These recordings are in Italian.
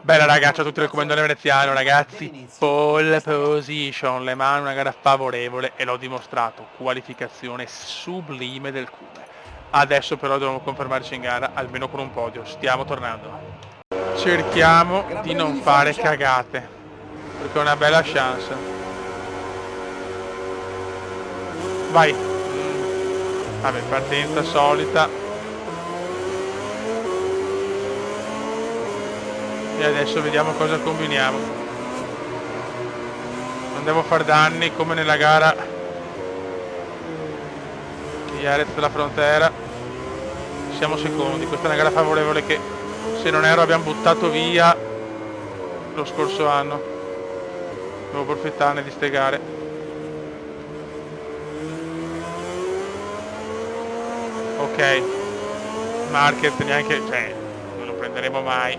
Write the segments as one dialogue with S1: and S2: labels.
S1: Bella ragazzi, a tutti il comandante veneziano, ragazzi. Pole position, Le Mans una gara favorevole e l'ho dimostrato. Qualificazione sublime del Cume. Adesso però dobbiamo confermarci in gara, almeno con un podio. Stiamo tornando. Cerchiamo di non fare cagate, perché è una bella chance. Vai. Vabbè, partenza solita. E adesso vediamo cosa combiniamo. Non devo far danni come nella gara di Jerez della Frontera. Siamo secondi, questa è una gara favorevole che, se non ero, abbiamo buttato via lo scorso anno. Devo approfittarne di ste gare. Ok, Marquez neanche, cioè, non lo prenderemo mai,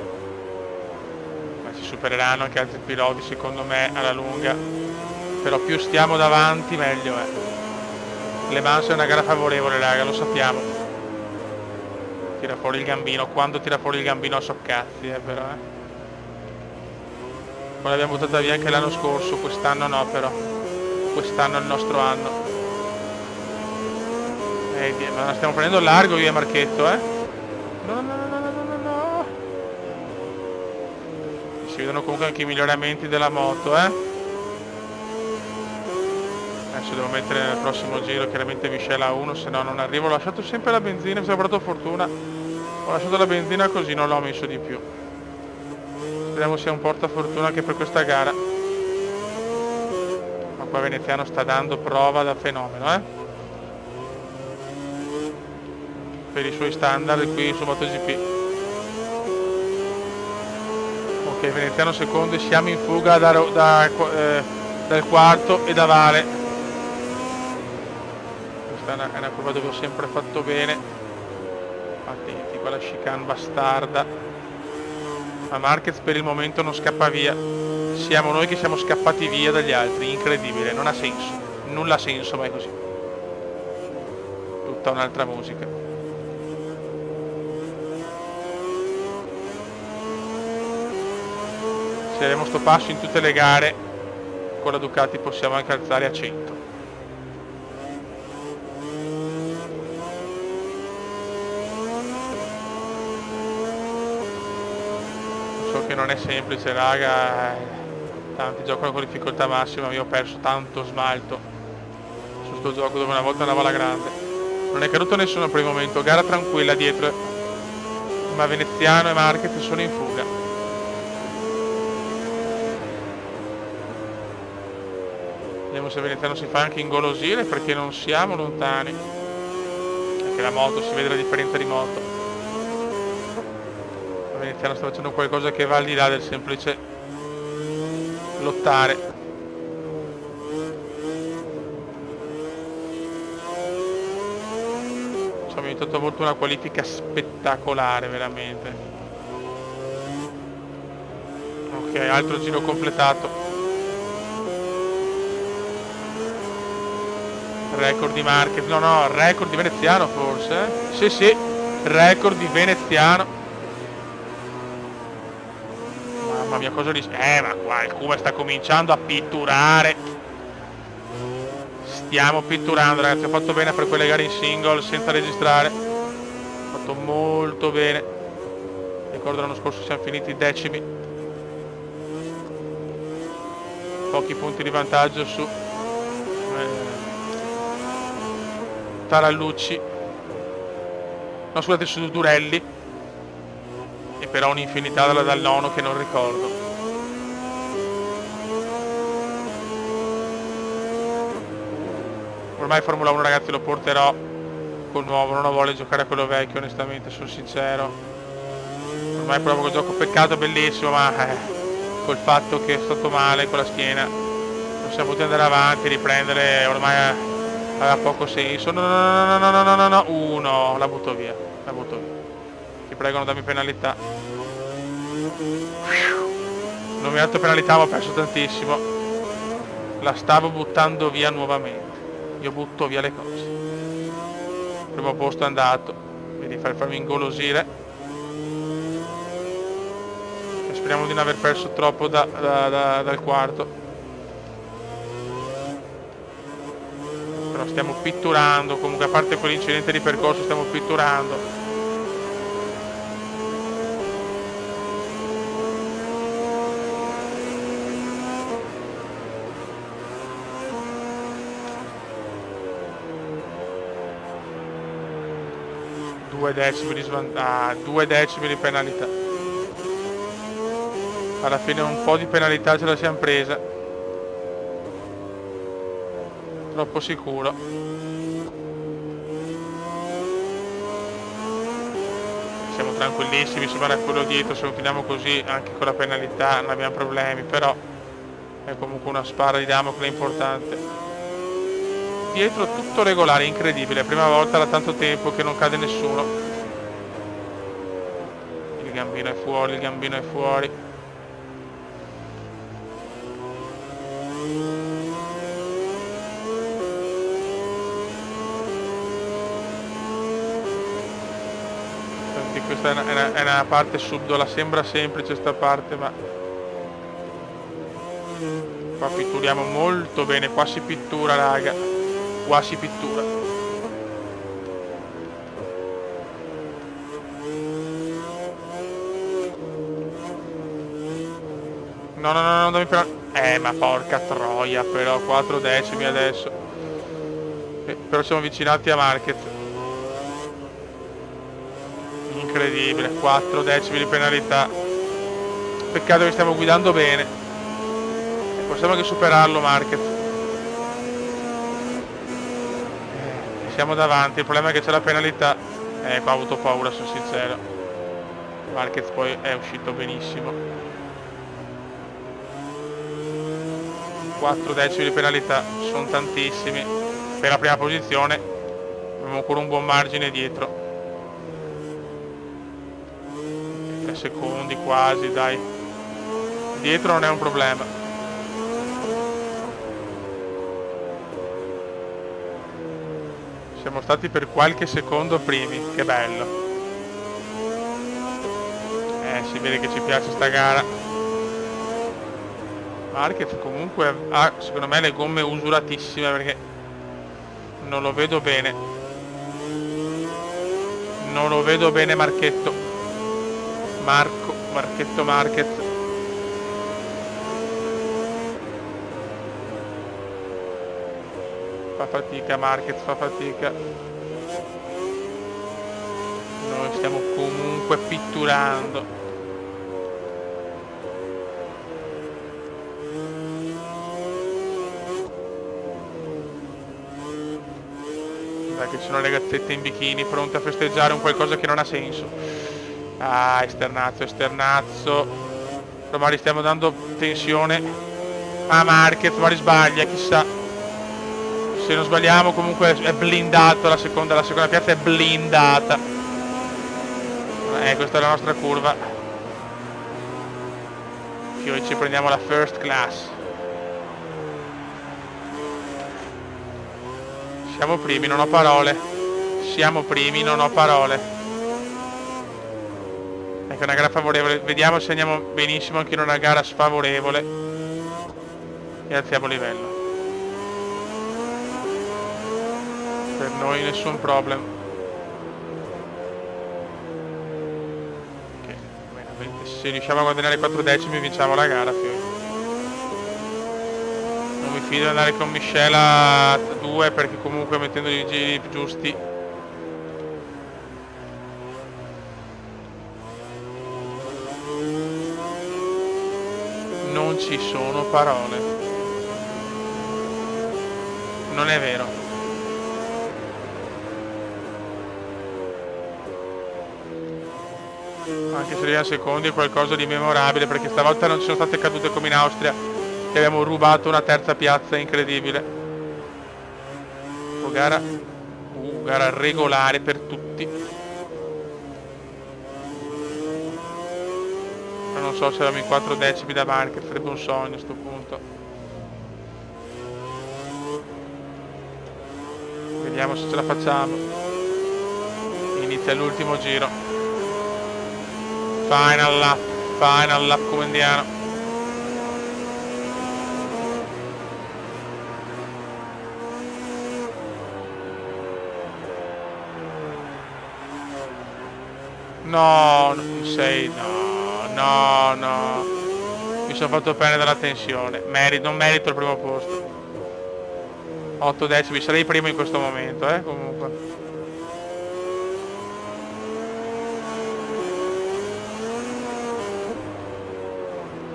S1: ma ci supereranno anche altri piloti secondo me alla lunga. Però più stiamo davanti meglio è. Le Mans è una gara favorevole, raga, lo sappiamo. Tira fuori il gambino, quando tira fuori il gambino so cazzi, però Poi l'abbiamo buttata via anche l'anno scorso, quest'anno no però. Quest'anno è il nostro anno. Ma la stiamo prendendo largo io e Marchetto, No, no, no, no, no, no, no. Si vedono comunque anche i miglioramenti della moto, Adesso devo mettere nel prossimo giro chiaramente Michele a 1, se no non arrivo. Ho lasciato sempre la benzina, mi sono portato fortuna. Ho lasciato la benzina così non l'ho messo di più. Speriamo sia un portafortuna anche per questa gara. Ma qua Veneziano sta dando prova da fenomeno, per i suoi standard qui su MotoGP. Ok, Veneziano secondo e siamo in fuga dal quarto e da Vale. Questa è una curva dove ho sempre fatto bene. Attenti, quella chicane bastarda. Ma Marquez per il momento non scappa via. Siamo noi che siamo scappati via dagli altri, incredibile, non ha senso. Nulla ha senso, ma è così. Tutta un'altra musica. Se avremo sto passo in tutte le gare, con la Ducati possiamo anche alzare a 100. So che non è semplice, raga, tanti giocano con difficoltà massima, io ho perso tanto smalto su sto gioco dove una volta andavo alla grande. Non è caduto nessuno al primo momento, gara tranquilla dietro, ma Veneziano e Marquez sono in fuga. Vediamo se Veneziano si fa anche ingolosire, perché non siamo lontani. Anche la moto, si vede la differenza di moto. Veneziano sta facendo qualcosa che va al di là del semplice lottare. Ci ha aiutato molto una qualifica spettacolare, veramente. Ok, altro giro completato. Record di Marquez, no, record di Veneziano forse, Sì, record di Veneziano. Mamma mia, cosa dice? Ma qua il Cuba sta cominciando a pitturare. Stiamo pitturando, ragazzi, ho fatto bene per quelle gare in single senza registrare. Ho fatto molto bene. Ricordo l'anno scorso siamo finiti decimi. Pochi punti di vantaggio su Tarallucci, no scusate, su Durelli, e però un'infinità dal nono che non ricordo. Ormai Formula 1, ragazzi, lo porterò col nuovo, non ho voglia di giocare a quello vecchio, onestamente, sono sincero. Ormai provo quel gioco, peccato, bellissimo, ma col fatto che è stato male con la schiena non siamo potuti andare avanti, riprendere, ormai aveva poco senso. No, uno, la butto via. Ti prego, non dammi penalità. Non mi ha dato penalità, ma ho perso tantissimo. La stavo buttando via nuovamente. Io butto via le cose. Primo posto è andato. Devi farmi ingolosire. speriamo di non aver perso troppo dal quarto. Però stiamo pitturando, comunque a parte quell'incidente di percorso stiamo pitturando. Due decimi di svantaggio, 2 decimi di penalità. Alla fine un po' di penalità ce la siamo presa. Troppo sicuro. Siamo tranquillissimi, sopra quello dietro, se continuiamo così anche con la penalità non abbiamo problemi, però è comunque una spada di Damocle importante. Dietro tutto regolare, incredibile, prima volta da tanto tempo che non cade nessuno. Il gambino è fuori, il gambino è fuori. Senti, questa è una parte subdola, sembra semplice sta parte, ma qua pitturiamo molto bene, qua si pittura raga. Qua si pittura. No, non mi ma porca troia, però 4 decimi adesso. Però siamo avvicinati a Marquez. Incredibile, 4 decimi di penalità. Peccato che stiamo guidando bene. Possiamo anche superarlo Marquez. Siamo davanti, il problema è che c'è la penalità. Qua ho avuto paura, sono sincero. Marquez poi è uscito benissimo. 4 decimi di penalità, sono tantissimi. Per la prima posizione abbiamo ancora un buon margine dietro. 3 secondi quasi, dai. Dietro non è un problema. Siamo stati per qualche secondo primi, che bello. Si vede che ci piace sta gara. Marquez comunque ha secondo me le gomme usuratissime perché non lo vedo bene. Non lo vedo bene Marchetto. Marchetto Marquez. Fa fatica Marquez, fa fatica. Noi stiamo comunque pitturando. Dai che ci sono le ragazzette in bikini pronte a festeggiare un qualcosa che non ha senso. Ah, esternazzo. Però magari stiamo dando tensione a Marquez, magari sbaglia, chissà. Se non sbagliamo comunque è blindato la seconda piazza è blindata. Questa è la nostra curva. Noi ci prendiamo la first class. Siamo primi, non ho parole. Siamo primi, non ho parole. Ecco, una gara favorevole. Vediamo se andiamo benissimo anche in una gara sfavorevole. E alziamo livello. Per noi nessun problema. Ok, se riusciamo a guadagnare 4 decimi vinciamo la gara. Non mi fido di andare con Michele a 2 perché comunque mettendo i giri giusti non ci sono parole. Non è vero. Anche se arriviamo secondi è qualcosa di memorabile perché stavolta non ci sono state cadute come in Austria che abbiamo rubato una terza piazza incredibile. Gara regolare per tutti. Però non so se eravamo in 4 decimi da Marquez, sarebbe un sogno a sto punto. Vediamo se ce la facciamo. Inizia l'ultimo giro. Final lap. Final lap comendiano. No, non sei, no. Mi sono fatto prendere dalla tensione. Non merito il primo posto. 8 decimi, sarei primo in questo momento, comunque.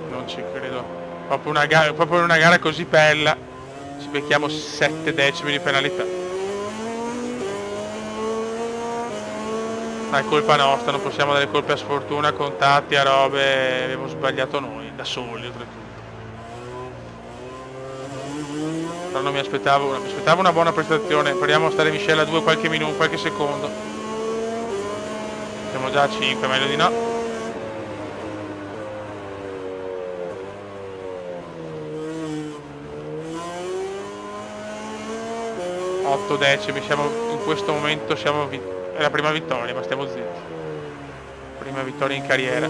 S1: Non ci credo. Proprio una gara così bella. Ci becchiamo 7 decimi di penalità. È colpa nostra, non possiamo dare colpe a sfortuna, contatti, a robe, abbiamo sbagliato noi, da soli oltretutto. Però non mi aspettavo una buona prestazione, proviamo a stare Michele a 2 qualche minuto, qualche secondo. Siamo già a 5, meglio di no. Otto decimi, in questo momento è la prima vittoria, ma stiamo zitti. Prima vittoria in carriera.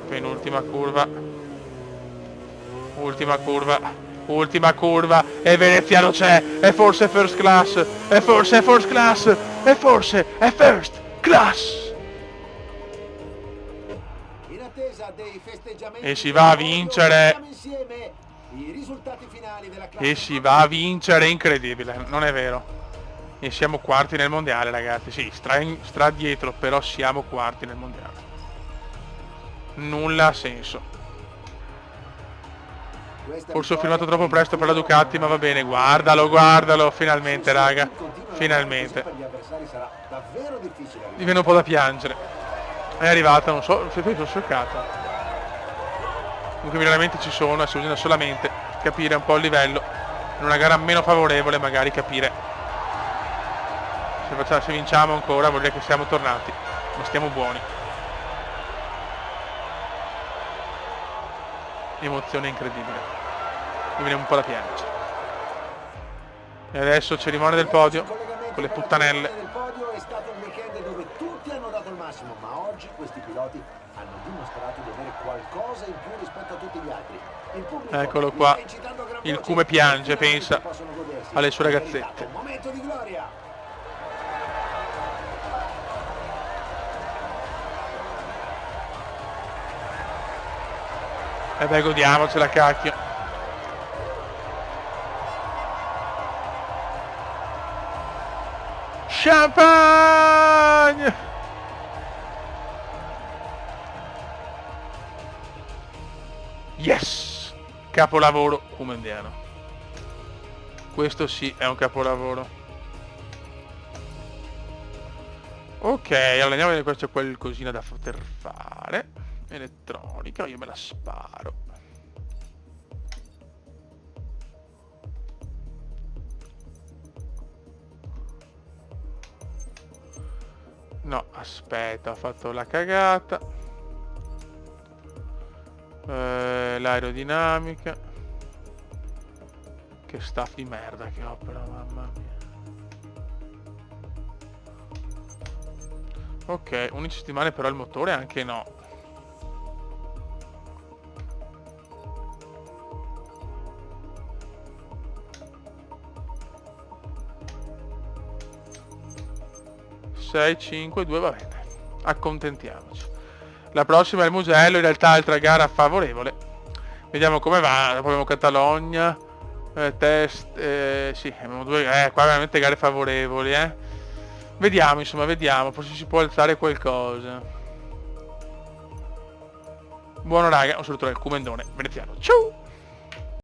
S1: Penultima curva. Ultima curva. E Veneziano c'è. E forse è first class. E forse è first class. E forse è first class. E si va a vincere. E si va a vincere, incredibile, non è vero. E siamo quarti nel mondiale, ragazzi. Sì, stra dietro, però siamo quarti nel mondiale. Nulla ha senso. Forse ho filmato troppo presto per la Ducati, ma va bene. Guardalo, finalmente, raga. Finalmente. Mi viene un po' da piangere. È arrivata, non so, sono scioccato. Comunque i miglioramenti ci sono, bisogna solamente capire un po' il livello. In una gara meno favorevole magari capire. Se vinciamo ancora vuol dire che siamo tornati, ma stiamo buoni. Emozione incredibile. Mi viene un po' da piangere. E adesso cerimonia del podio con le puttanelle.
S2: È stato un weekend dove tutti hanno dato il massimo, ma oggi questi piloti hanno dimostrato di avere qualcosa in più rispetto a tutti gli altri. Il pubblico
S1: eccolo qua, il come piange, pensa alle sue ragazzette.
S2: Momento di gloria.
S1: E beh, godiamocela, cacchio. Champagne! Yes! Capolavoro comendiano. Questo sì è un capolavoro. Ok, allora andiamo a vedere, questo è qualcosina da poter fare. Elettronica, io me la sparo. No, aspetta, ho fatto la cagata. L'aerodinamica. Che staff di merda che ho, però, mamma mia. Ok, 11 settimane, però il motore anche no. Sei, 5, 2, va bene. Accontentiamoci. La prossima è il Mugello, in realtà altra gara favorevole. Vediamo come va. Dopo abbiamo Catalogna, test, sì, abbiamo due, qua veramente gare favorevoli, Vediamo, insomma, vediamo, forse si può alzare qualcosa. Buono raga, un saluto dal Comendone veneziano. Ciao!